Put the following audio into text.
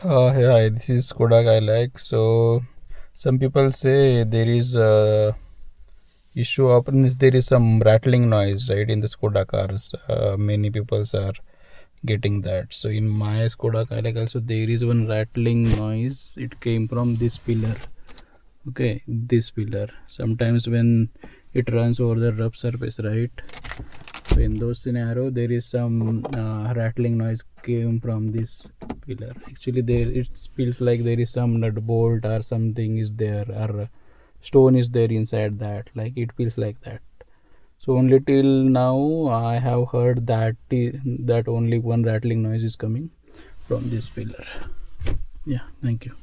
Yeah, this is Skoda Kylaq. So some people say there is issue happens. There is some rattling noise, right, in the Skoda cars. Many people are getting that. So in my Skoda Kylaq also there is one rattling noise. It came from this pillar. Okay, this pillar. Sometimes when it runs over the rough surface, right? So in those scenario, there is some rattling noise came from this pillar. Actually, there it feels like there is some nut bolt or something is there, or stone is there inside that. Like it feels like that. So only till now I have heard that that only one rattling noise is coming from this pillar. Yeah, thank you.